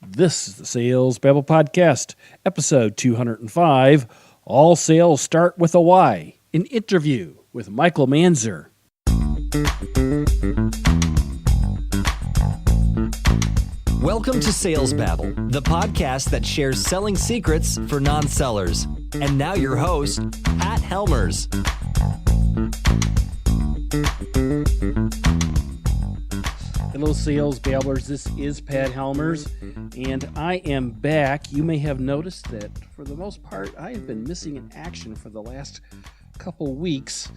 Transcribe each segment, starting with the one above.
This is the Sales Babble Podcast, episode 205. All sales start with a Y. An interview with Michael Manzur. Welcome to Sales Babble, the podcast that shares selling secrets for non-sellers. And now your host, Pat Helmers. Hello, Sales Babblers. This is Pat Helmers, and I am back. You may have noticed that for the most part, I have been missing in action for the last couple weeks,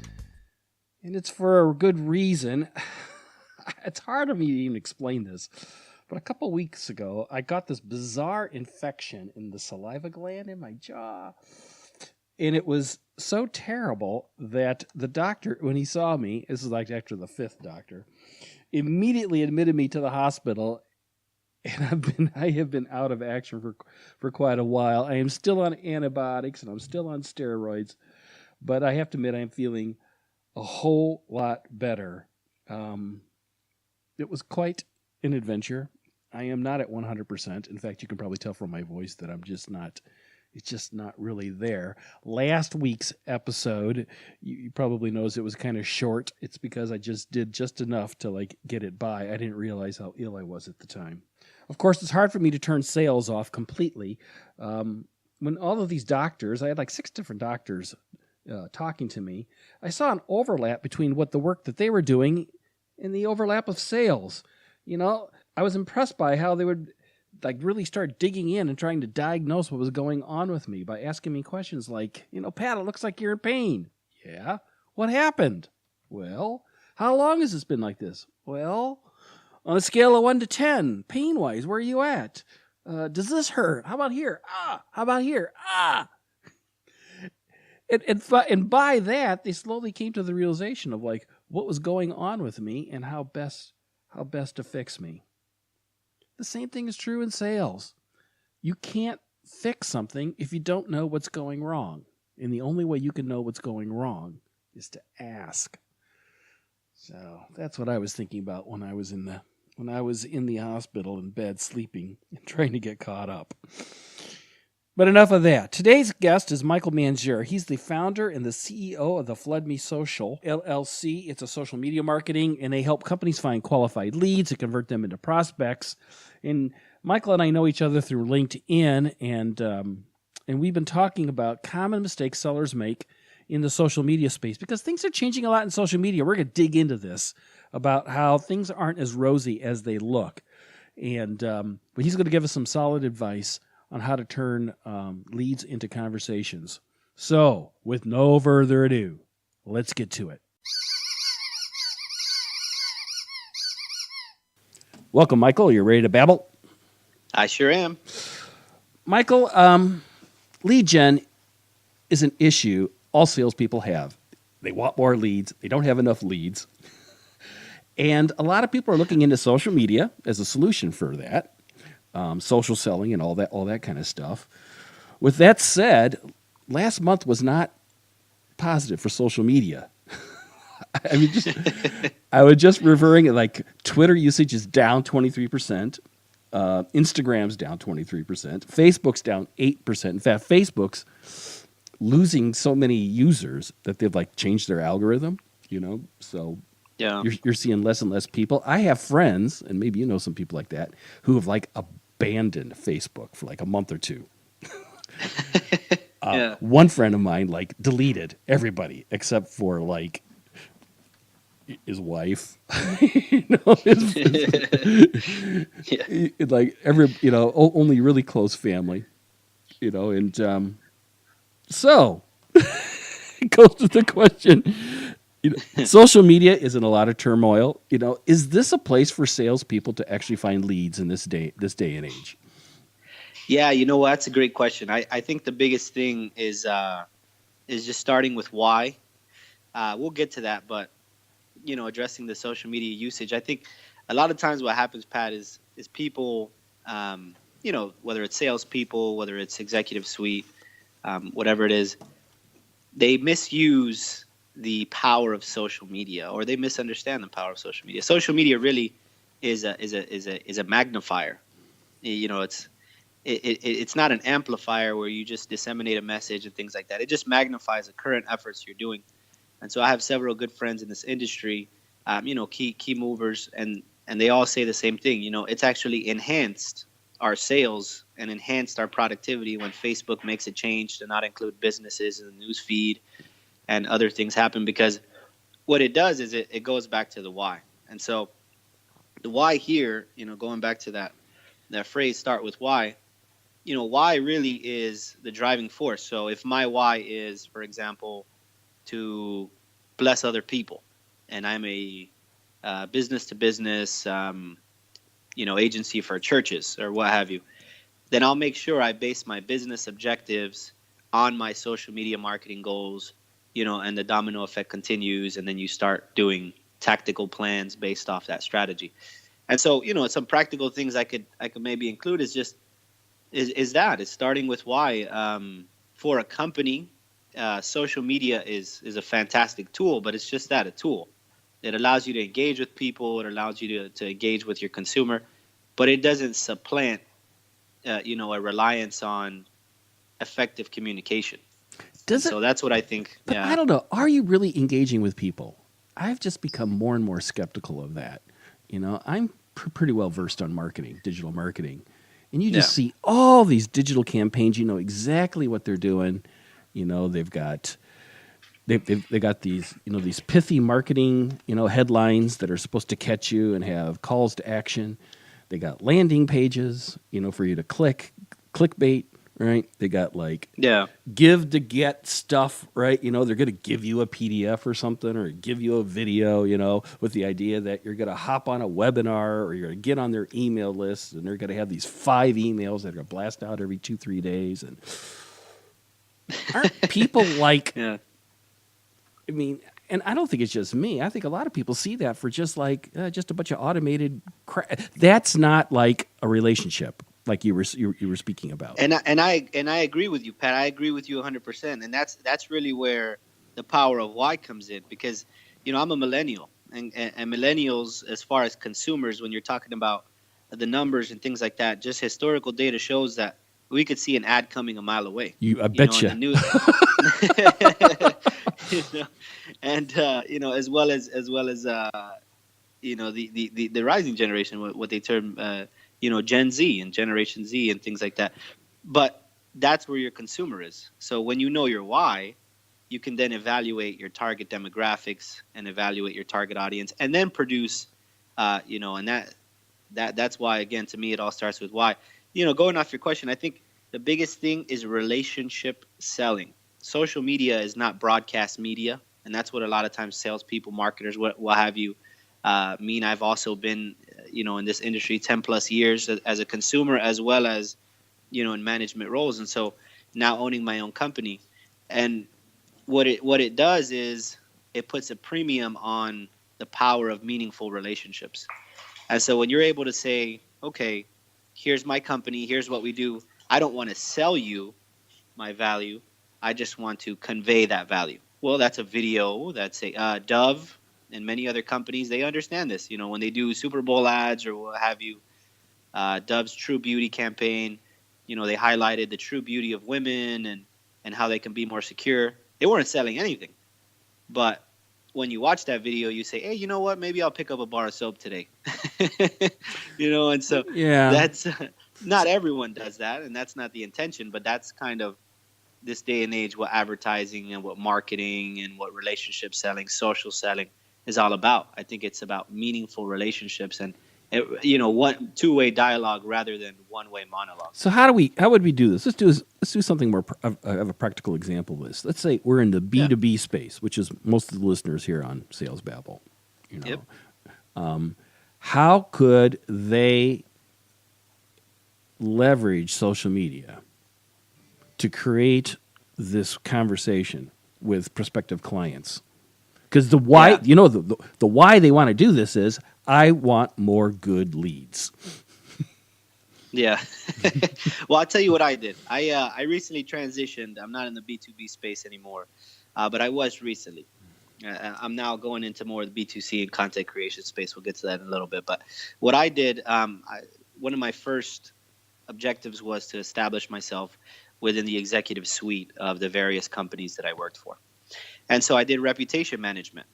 and it's for a good reason. It's hard for me to even explain this, but a couple weeks ago, I got this bizarre infection in the saliva gland in my jaw, and it was so terrible that the doctor, when he saw me, this is like after the fifth doctor, immediately admitted me to the hospital, and I have been out of action for quite a while. I am still on antibiotics and I'm still on steroids, but I have to admit I'm feeling a whole lot better. It was quite an adventure. I am not at 100%. In fact, you can probably tell from my voice that it's just not really there. Last week's episode, you probably noticed it was kind of short. It's because I just did just enough to get it by. I didn't realize how ill I was at the time. Of course, it's hard for me to turn sales off completely. When all of these doctors, I had 6 different doctors talking to me, I saw an overlap between the work that they were doing and the overlap of sales. I was impressed by how they would really start digging in and trying to diagnose what was going on with me by asking me questions like, Pat, it looks like you're in pain. Yeah. What happened? Well, how long has this been like this? Well, on a scale of 1 to 10, pain-wise, where are you at? Does this hurt? How about here? Ah. How about here? Ah. And by that, they slowly came to the realization of what was going on with me and how best to fix me. The same thing is true in sales. You can't fix something if you don't know what's going wrong. And the only way you can know what's going wrong is to ask. So that's what I was thinking about when I was in the hospital in bed sleeping and trying to get caught up. But enough of that. Today's guest is Michael Manzur. He's the founder and the CEO of the Flood Me Social, LLC. It's a social media marketing, and they help companies find qualified leads and convert them into prospects. And Michael and I know each other through LinkedIn, and we've been talking about common mistakes sellers make in the social media space because things are changing a lot in social media. We're going to dig into this about how things aren't as rosy as they look. And but he's going to give us some solid advice on how to turn leads into conversations. So, with no further ado, let's get to it. Welcome, Michael. You ready to babble? I sure am. Michael, lead gen is an issue all salespeople have. They want more leads. They don't have enough leads. And a lot of people are looking into social media as a solution for that. Social selling and all that kind of stuff. With that said, last month was not positive for social media. I was just referring Twitter usage is down 23%, Instagram's down 23%, Facebook's down 8%. In fact, Facebook's losing so many users that they've changed their algorithm. So. Yeah. You're seeing less and less people. I have friends, and maybe you know some people like that, who have abandoned Facebook for a month or two. Yeah. One friend of mine deleted everybody except for his wife. Only really close family. And so it goes to the question. Social media is in a lot of turmoil. Is this a place for salespeople to actually find leads in this day and age? Yeah, that's a great question. I think the biggest thing is just starting with why. We'll get to that, but addressing the social media usage. I think a lot of times what happens, Pat, is people, whether it's salespeople, whether it's executive suite, whatever it is, they misuse the power of social media, or they misunderstand the power of social media. Social media really is a magnifier. it's not an amplifier where you just disseminate a message and things like that. It just magnifies the current efforts you're doing. And so I have several good friends in this industry, key movers, and they all say the same thing. It's actually enhanced our sales and enhanced our productivity when Facebook makes a change to not include businesses in the news feed and other things happen, because what it does is it goes back to the why. And so the why here, going back to that phrase, start with why. Why really is the driving force. So if my why is, for example, to bless other people, and I'm a business to business, agency for churches or what have you, then I'll make sure I base my business objectives on my social media marketing goals, and the domino effect continues, and then you start doing tactical plans based off that strategy. And so, some practical things I could maybe include is just is starting with why. For a company, social media is a fantastic tool, but it's just that, a tool. It allows you to engage with people. It allows you to engage with your consumer, but it doesn't supplant, a reliance on effective communication. So that's what I think. But I don't know. Are you really engaging with people? I've just become more and more skeptical of that. I'm pretty well versed on marketing, digital marketing, and you just see all these digital campaigns. You know exactly what they're doing. They've got these these pithy marketing headlines that are supposed to catch you and have calls to action. They got landing pages for you to clickbait, right? They got give to get stuff, right? They're going to give you a PDF or something, or give you a video, with the idea that you're going to hop on a webinar, or you're going to get on their email list, and they're going to have these 5 emails that are going to blast out every 2-3 days. And aren't people I mean, and I don't think it's just me. I think a lot of people see that for just just a bunch of automated crap. That's not like a relationship, like you were speaking about. And I agree with you, Pat. I agree with you 100%. And that's really where the power of why comes in, because I'm a millennial, and millennials, as far as consumers, when you're talking about the numbers and things like that, just historical data shows that we could see an ad coming a mile away. I bet you. And as well as the rising generation, what they term Gen Z and Generation Z and things like that. But that's where your consumer is. So when you know your why, you can then evaluate your target demographics and evaluate your target audience, and then produce and that's why, again, to me, it all starts with why. Going off your question, I think the biggest thing is relationship selling. Social media is not broadcast media, and that's what a lot of times salespeople, marketers, what have you, mean. I've also been, in this industry 10 plus years as a consumer, as well as, in management roles, and so now owning my own company. And what it does is it puts a premium on the power of meaningful relationships. And so when you're able to say, okay, here's my company, here's what we do. I don't want to sell you my value. I just want to convey that value. Well, that's a video. That's a Dove and many other companies. They understand this. When they do Super Bowl ads or what have you, Dove's True Beauty campaign, they highlighted the true beauty of women and how they can be more secure. They weren't selling anything. But when you watch that video, you say, hey, you know what? Maybe I'll pick up a bar of soap today. And so that's not everyone does that, and that's not the intention, but that's kind of this day and age what advertising and what marketing and what relationship selling, social selling is all about. I think it's about meaningful relationships and one two-way dialogue rather than one-way monologue. So how would we do this? Let's do something more. I have a practical example of this. Let's say we're in the B2B space, which is most of the listeners here on Sales Babble. Yep. How could they leverage social media to create this conversation with prospective clients? Because the why, the why they want to do this is, I want more good leads. Yeah. Well, I'll tell you what I did. I recently transitioned. I'm not in the B2B space anymore, but I was recently. I'm now going into more of the B2C and content creation space. We'll get to that in a little bit. But what I did, one of my first objectives was to establish myself within the executive suite of the various companies that I worked for. And so I did reputation management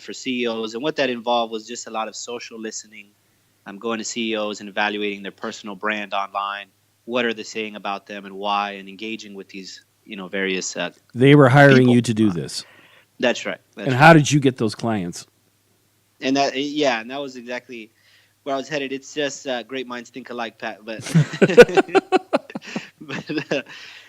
for CEOs. And what that involved was just a lot of social listening. I'm going to CEOs and evaluating their personal brand online. What are they saying about them and why, and engaging with these, various They were hiring people. you to do this. That's right. And how did you get those clients? And that was exactly where I was headed. It's just great minds think alike, Pat. But,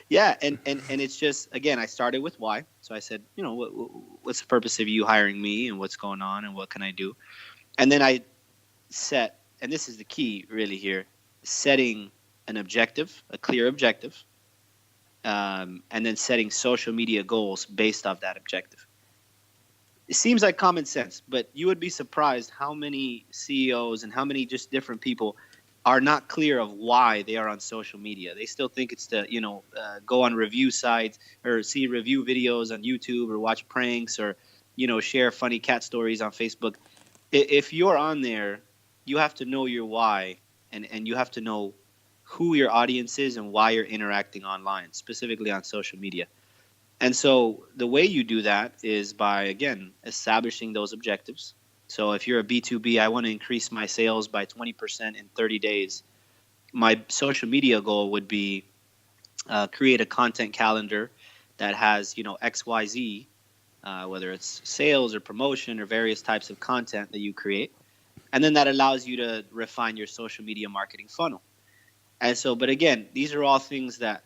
yeah, and it's just, again, I started with why. So I said, what's the purpose of you hiring me, and what's going on, and what can I do? And then I set, and this is the key really here, setting an objective, a clear objective, and then setting social media goals based off that objective. It seems like common sense, but you would be surprised how many CEOs and how many just different people are not clear of why they are on social media. They still think it's to, go on review sites or see review videos on YouTube or watch pranks or, share funny cat stories on Facebook. If you're on there, you have to know your why, and you have to know who your audience is and why you're interacting online, specifically on social media. And so the way you do that is by, again, establishing those objectives. So if you're a B2B, I want to increase my sales by 20% in 30 days. My social media goal would be create a content calendar that has, XYZ, whether it's sales or promotion or various types of content that you create. And then that allows you to refine your social media marketing funnel. And so, but again, these are all things that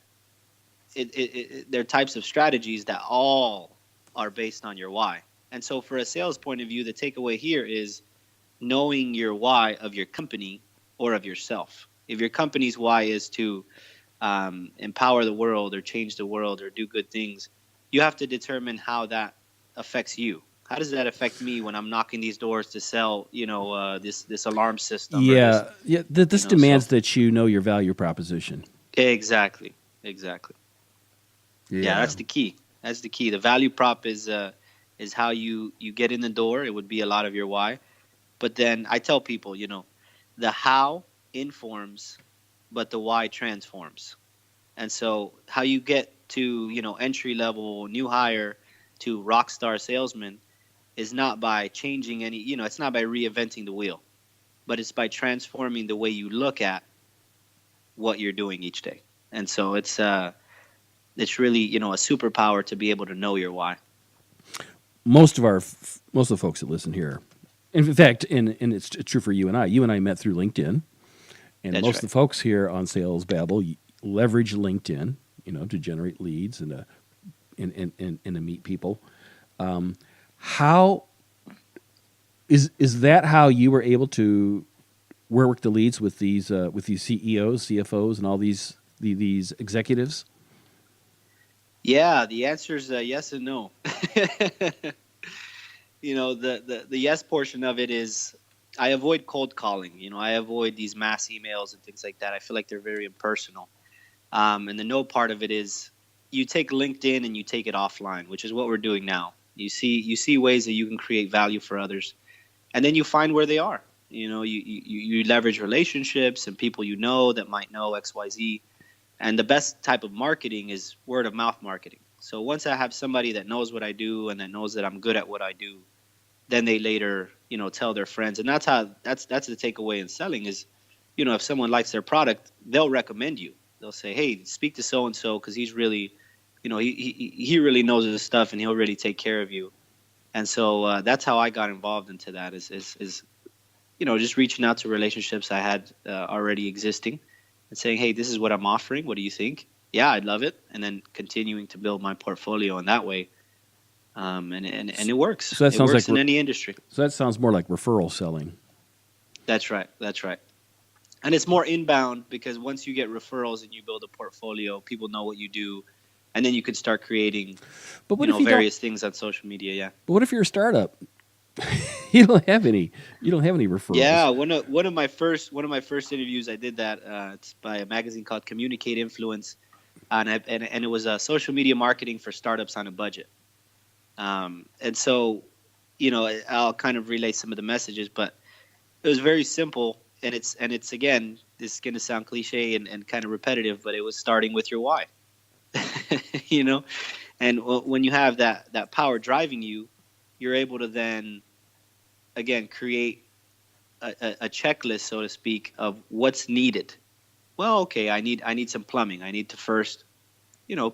they're types of strategies that all are based on your why. And so for a sales point of view, the takeaway here is knowing your why of your company or of yourself. If your company's why is to empower the world or change the world or do good things, you have to determine how that affects you. How does that affect me when I'm knocking these doors to sell, this alarm system? Yeah, this demands that you know your value proposition. Exactly. Yeah, that's the key. The value prop is how you get in the door. It would be a lot of your why. But then I tell people, the how informs, but the why transforms. And so how you get to, entry level, new hire to rock star salesman is not by changing any, it's not by reinventing the wheel, but it's by transforming the way you look at what you're doing each day. And so it's really, a superpower to be able to know your why. Most of the folks that listen here, in fact, and it's true for you and I. You and I met through LinkedIn, and That's most right. of the folks here on Sales Babble leverage LinkedIn, to generate leads and to meet people. How is that how you were able to work the leads with these CEOs, CFOs, and all these executives? Yeah, the answer is yes and no. The yes portion of it is I avoid cold calling. I avoid these mass emails and things like that. I feel like they're very impersonal. And the no part of it is you take LinkedIn and you take it offline, which is what we're doing now. You see ways that you can create value for others, and then you find where they are. You leverage relationships and people that might know XYZ. And the best type of marketing is word of mouth marketing. So once I have somebody that knows what I do and that knows that I'm good at what I do, then they later, tell their friends. And that's the takeaway in selling is, if someone likes their product, they'll recommend you. They'll say, hey, speak to so-and-so because he's really, he really knows his stuff and he'll really take care of you. And so that's how I got involved into that is just reaching out to relationships I had already existing. And saying, hey, this is what I'm offering. What do you think? Yeah, I'd love it. And then continuing to build my portfolio in that way. And it works. So that it sounds works like in any industry. So that sounds more like referral selling. That's right. And it's more inbound because once you get referrals and you build a portfolio, people know what you do. And then you can start creating various things on social media. Yeah. But what if you're a startup? You don't have any referrals. Yeah, one of my first interviews I did that. It's by a magazine called Communicate Influence, and it was social media marketing for startups on a budget. And so, I'll kind of relay some of the messages, but it was very simple, and it's again this is going to sound cliche and kind of repetitive, but it was starting with your why. You know, and when you have that power driving you, you're able to then again create a checklist, so to speak, of what's needed. Well, okay, I need some plumbing. I need to first,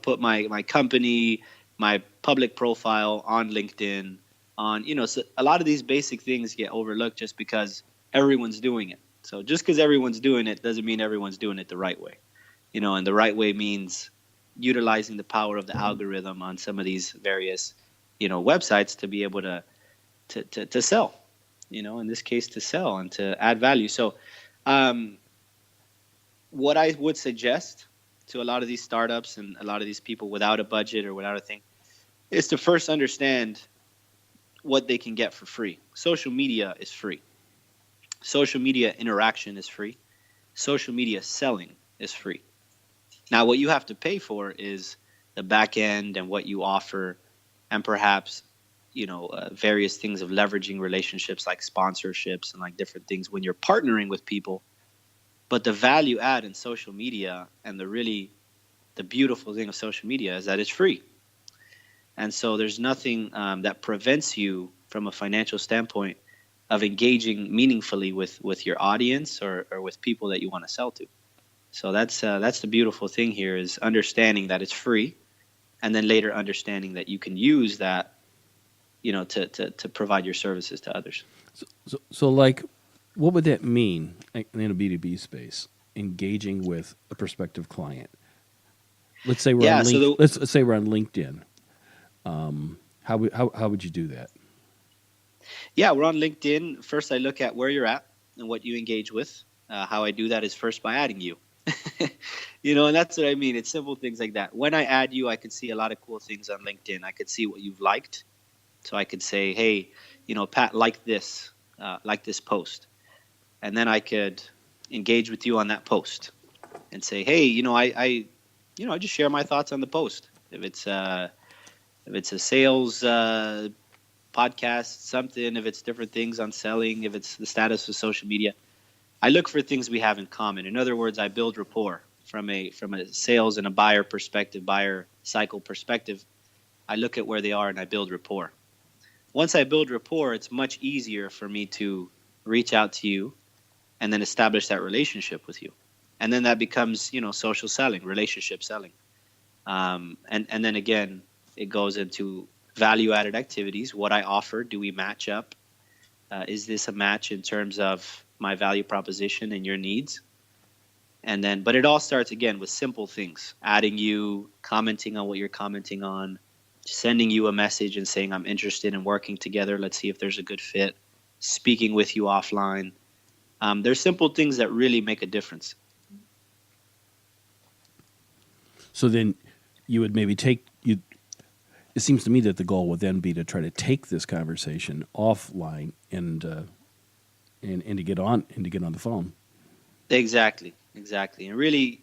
put my company, my public profile on LinkedIn, on, so a lot of these basic things get overlooked just because everyone's doing it. So just because everyone's doing it doesn't mean everyone's doing it the right way. And the right way means utilizing the power of the algorithm on some of these various, websites to be able to sell, in this case, to sell and to add value. So, what I would suggest to a lot of these startups and a lot of these people without a budget or without a thing is to first understand what they can get for free. Social media is free. Social media interaction is free. Social media selling is free. Now, what you have to pay for is the back end and what you offer, and perhaps, various things of leveraging relationships like sponsorships and like different things when you're partnering with people. But the value add in social media and the beautiful thing of social media is that it's free. And so there's nothing that prevents you from a financial standpoint of engaging meaningfully with your audience or with people that you want to sell to. So that's the beautiful thing here, is understanding that it's free, and then later understanding that you can use that, to provide your services to others. So like, what would that mean in a B2B space, engaging with a prospective client? Let's say we're on let's say we're on LinkedIn. How would you do that? Yeah, we're on LinkedIn. First, I look at where you're at and what you engage with. How I do that is first by adding you. And that's what I mean. It's simple things like that. When I add you, I could see a lot of cool things on LinkedIn. I could see what you've liked. So I could say, hey, Pat, like this post. And then I could engage with you on that post and say, hey, I just share my thoughts on the post. If it's a sales podcast, something, if it's different things on selling, if it's the status of social media, I look for things we have in common. In other words, I build rapport from a sales and a buyer perspective, buyer cycle perspective. I look at where they are and I build rapport. Once I build rapport, it's much easier for me to reach out to you and then establish that relationship with you. And then that becomes, social selling, relationship selling. And then again, it goes into value-added activities. What I offer, do we match up? Is this a match in terms of my value proposition and your needs? And then, but it all starts again with simple things: adding you, commenting on what you're commenting on, sending you a message and saying, I'm interested in working together. Let's see if there's a good fit. Speaking with you offline. There's simple things that really make a difference. So then you would maybe it seems to me that the goal would then be to try to take this conversation offline and to get on the phone. Exactly. And really,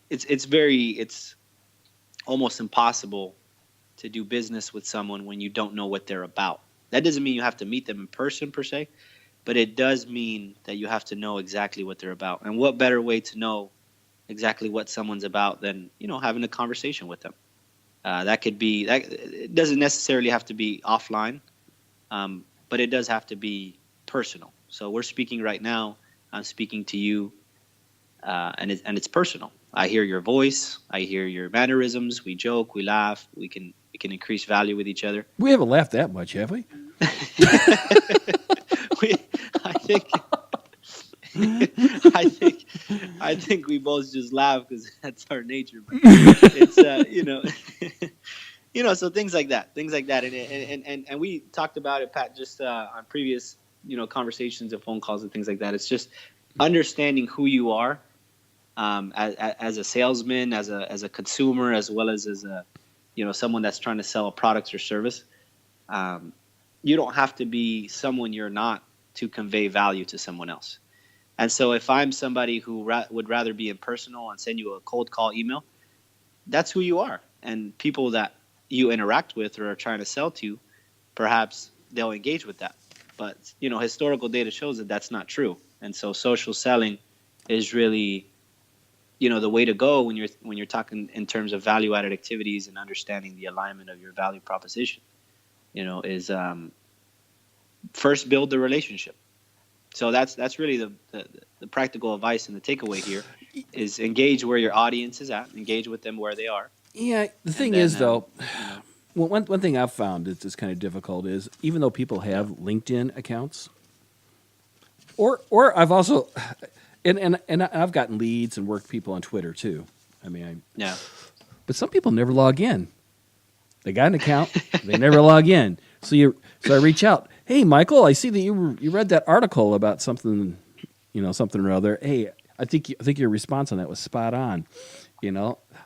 it's almost impossible to do business with someone when you don't know what they're about. That doesn't mean you have to meet them in person per se, but it does mean that you have to know exactly what they're about. And what better way to know exactly what someone's about than, having a conversation with them. It doesn't necessarily have to be offline, but it does have to be personal. So we're speaking right now. I'm speaking to you, and it's personal. I hear your voice. I hear your mannerisms. We joke. We laugh. We can increase value with each other. We haven't laughed that much, have we? I think we both just laugh because that's our nature. But it's so things like that, and we talked about it, Pat, just on previous conversations and phone calls and things like that. It's just understanding who you are as a salesman, as a consumer, as well as a someone that's trying to sell a product or service. You don't have to be someone you're not to convey value to someone else. And so if I'm somebody who would rather be impersonal and send you a cold call email, that's who you are. And people that you interact with or are trying to sell to, perhaps they'll engage with that. But, historical data shows that that's not true. And so social selling is really, the way to go when you're talking in terms of value added activities and understanding the alignment of your value proposition. Is first build the relationship. So that's really the practical advice and the takeaway here is engage where your audience is at, engage with them where they are. Yeah, the thing is, though, well, one thing I've found that's kind of difficult is even though people have LinkedIn accounts, or I've also, and I've gotten leads and worked people on Twitter too. But some people never log in. They got an account, they never log in. So I reach out. Hey, Michael, I see that you read that article about something, something or other. Hey, I think your response on that was spot on.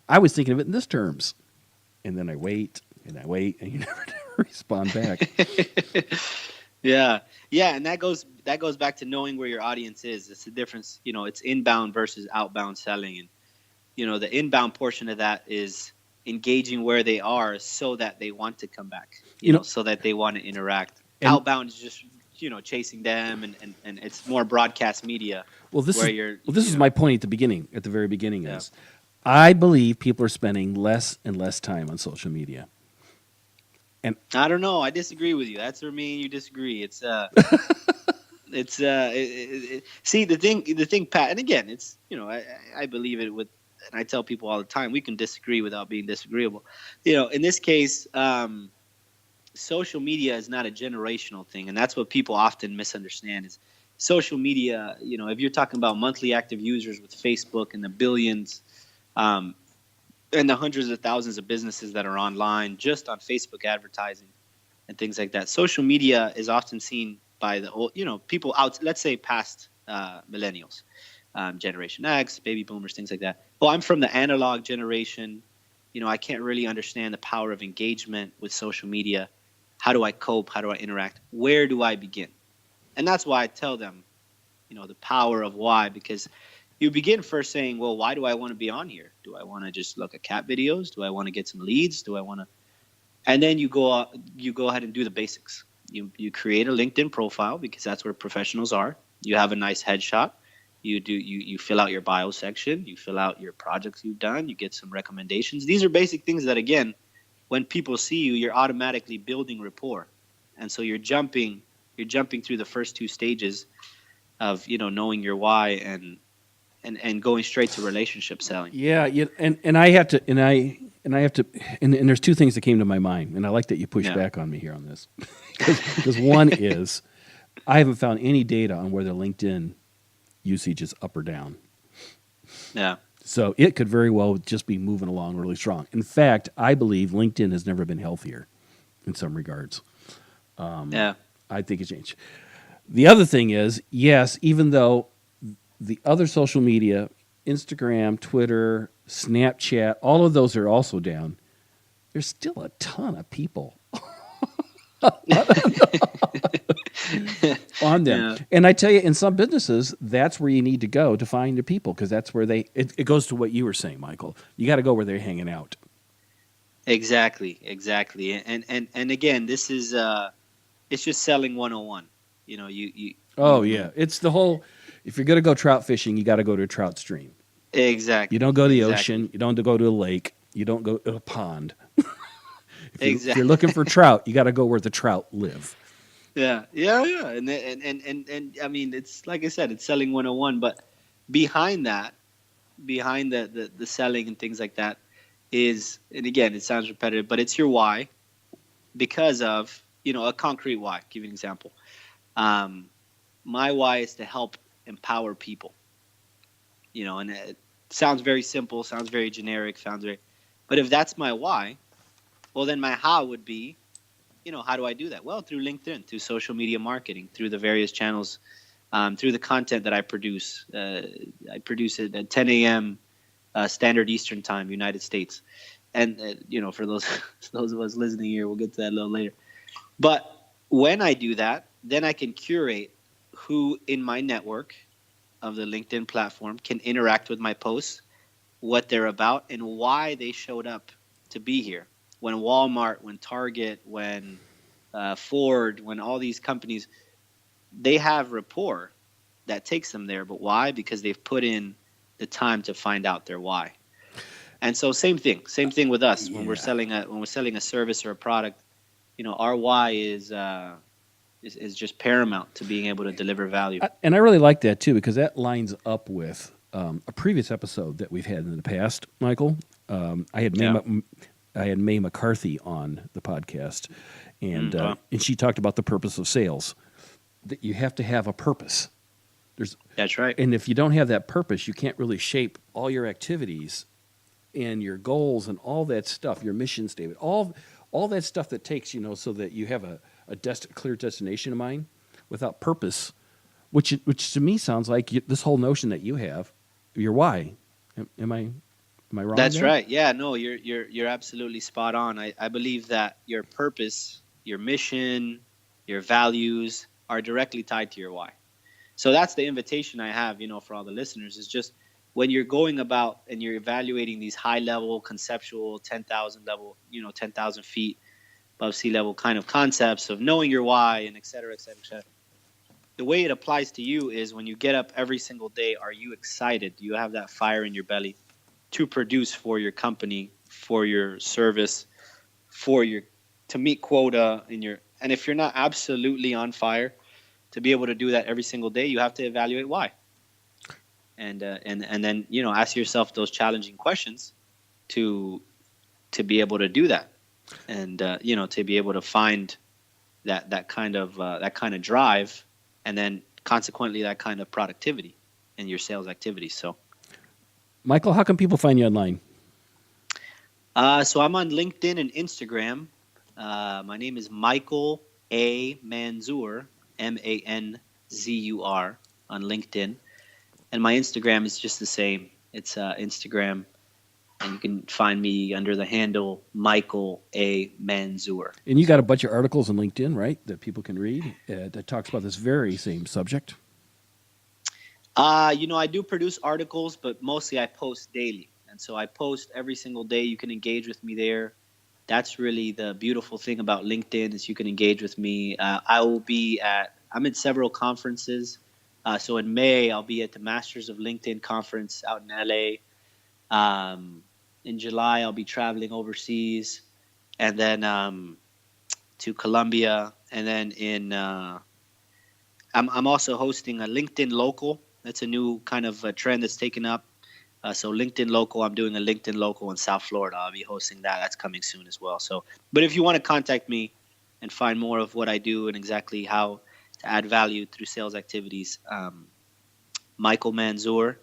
I was thinking of it in this terms, and then I wait and you never respond back. Yeah, and that goes back to knowing where your audience is. It's the difference. It's inbound versus outbound selling, and the inbound portion of that is engaging where they are so that they want to come back. So that they want to interact. Outbound is just chasing them, and it's more broadcast media. This is my point at the very beginning is I believe people are spending less and less time on social media. And I don't know. I disagree with you. That's where me and you disagree. It's see the thing, Pat. And again, it's I believe it with, and I tell people all the time, we can disagree without being disagreeable. In this case, social media is not a generational thing, and that's what people often misunderstand. Is social media, if you're talking about monthly active users with Facebook and the billions, and the hundreds of thousands of businesses that are online just on Facebook advertising and things like that. Social media is often seen by the old, people out, let's say past millennials, Generation X, baby boomers, things like that. Well, I'm from the analog generation. I can't really understand the power of engagement with social media. How do I cope? How do I interact? Where do I begin? And that's why I tell them, the power of why, because you begin first saying, well, why do I want to be on here? Do I want to just look at cat videos? Do I want to get some leads? Do I want to? And then you go ahead and do the basics. You create a LinkedIn profile because that's where professionals are. You have a nice headshot. You fill out your bio section. You fill out your projects you've done. You get some recommendations. These are basic things that, again, when people see you, you're automatically building rapport. And so you're jumping through the first two stages of, knowing your why and going straight to relationship selling. Yeah, and I have to, and there's two things that came to my mind, and I like that you push back on me here on this, because one is I haven't found any data on whether LinkedIn usage is up or down. Yeah. So it could very well just be moving along really strong. In fact, I believe LinkedIn has never been healthier in some regards. I think it's changed. The other thing is, yes, even though the other social media, Instagram, Twitter, Snapchat, all of those are also down, there's still a ton of people on them. Yeah. And I tell you, in some businesses, that's where you need to go to find the people, because that's where it goes to what you were saying, Michael. You got to go where they're hanging out. Exactly. And again, this is it's just selling 101. It's the whole. If you're going to go trout fishing, you got to go to a trout stream. Exactly. You don't go to the ocean. You don't go to a lake. You don't go to a pond. If you're looking for trout, you got to go where the trout live. Yeah. And I mean, it's like I said, it's selling 101. But behind that, behind the selling and things like that is, and again, it sounds repetitive, but it's your why, because of, a concrete why. I'll give you an example. My why is to help empower people, and it sounds very simple, sounds very generic, but if that's my why, well, then my how would be, how do I do that? Well, through LinkedIn, through social media marketing, through the various channels, through the content that I produce. I produce it at 10 a.m. Standard Eastern Time, United States. And, for those of us listening here, we'll get to that a little later. But when I do that, then I can curate who in my network of the LinkedIn platform can interact with my posts, what they're about, and why they showed up to be here. When Walmart, when Target, when Ford, when all these companies, they have rapport that takes them there. But why? Because they've put in the time to find out their why. And so same thing with us. When we're selling a service or a product, our why is just paramount to being able to deliver value. And I really like that too, because that lines up with a previous episode that we've had in the past, Michael. I had May McCarthy on the podcast, and she talked about the purpose of sales. That you have to have a purpose. That's right. And if you don't have that purpose, you can't really shape all your activities and your goals and all that stuff, your mission statement, all that stuff that takes, so that you have a clear destination in mind. Without purpose, which to me sounds like this whole notion that you have, your why. Am I wrong? That's right. Yeah, no, you're absolutely spot on. I believe that your purpose, your mission, your values are directly tied to your why. So that's the invitation I have, for all the listeners, is just when you're going about and you're evaluating these high level conceptual 10,000 level, 10,000 feet above sea level kind of concepts of knowing your why and et cetera, et cetera, et cetera. The way it applies to you is when you get up every single day, are you excited? Do you have that fire in your belly to produce for your company, for your service, to meet quota and if you're not absolutely on fire to be able to do that every single day, you have to evaluate why. And then, ask yourself those challenging questions to be able to do that. And, to be able to find that kind of drive, and then consequently that kind of productivity in your sales activities. So, Michael, how can people find you online? So I'm on LinkedIn and Instagram. My name is Michael A. Manzur, Manzur, on LinkedIn. And my Instagram is just the same. It's Instagram. And you can find me under the handle Michael A. Manzur. And you got a bunch of articles on LinkedIn, right, that people can read that talks about this very same subject? I do produce articles, but mostly I post daily. And so I post every single day. You can engage with me there. That's really the beautiful thing about LinkedIn is you can engage with me. I'm at several conferences. So in May, I'll be at the Masters of LinkedIn conference out in LA. In July, I'll be traveling overseas, and then to Colombia, and then I'm also hosting a LinkedIn Local. That's a new kind of a trend that's taken up. So LinkedIn Local, I'm doing a LinkedIn Local in South Florida. I'll be hosting that. That's coming soon as well. So, but if you want to contact me and find more of what I do and exactly how to add value through sales activities, Michael Manzur,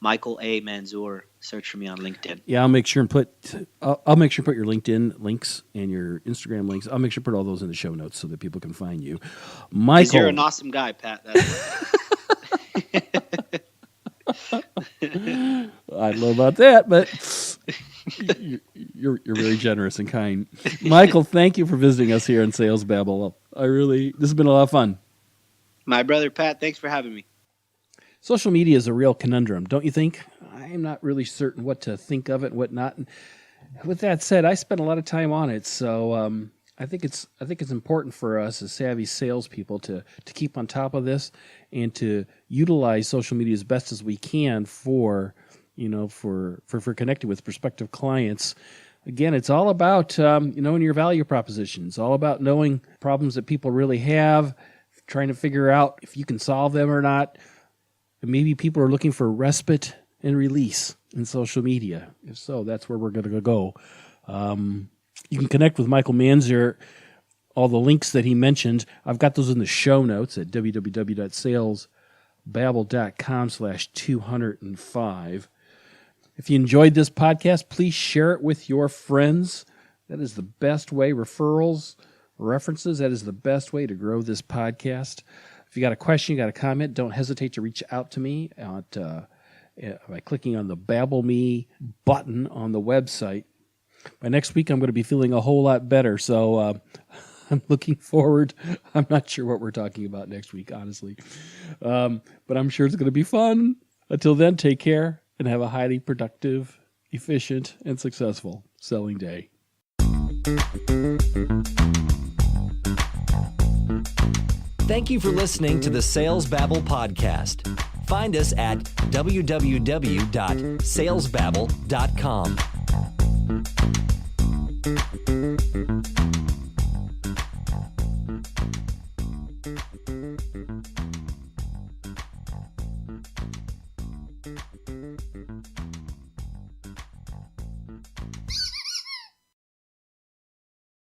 Michael A. Manzur. Search for me on LinkedIn. Yeah, I'll make sure and put your LinkedIn links and your Instagram links. I'll make sure to put all those in the show notes so that people can find you. Michael, you're an awesome guy, Pat. I don't know about that, but you're very generous and kind. Michael, thank you for visiting us here in Sales Babble. This has been a lot of fun. My brother Pat, thanks for having me. Social media is a real conundrum, don't you think? I'm not really certain what to think of it and what not. And with that said, I spend a lot of time on it, so I think it's important for us as savvy salespeople to keep on top of this and to utilize social media as best as we can for connecting with prospective clients. Again, it's all about knowing your value proposition. It's all about knowing problems that people really have, trying to figure out if you can solve them or not. And maybe people are looking for respite and release in social media. If so, that's where we're going to go. You can connect with Michael Manzur. All the links that he mentioned, I've got those in the show notes at www.salesbabble.com/205. If you enjoyed this podcast, please share it with your friends. That is the best way. Referrals, references, that is the best way to grow this podcast. If you got a question, you got a comment, don't hesitate to reach out to me by clicking on the Babble Me button on the website. By next week, I'm going to be feeling a whole lot better, so I'm looking forward. I'm not sure what we're talking about next week, honestly, but I'm sure it's going to be fun. Until then, take care and have a highly productive, efficient, and successful selling day. Thank you for listening to the Sales Babble podcast. Find us at www.salesbabble.com.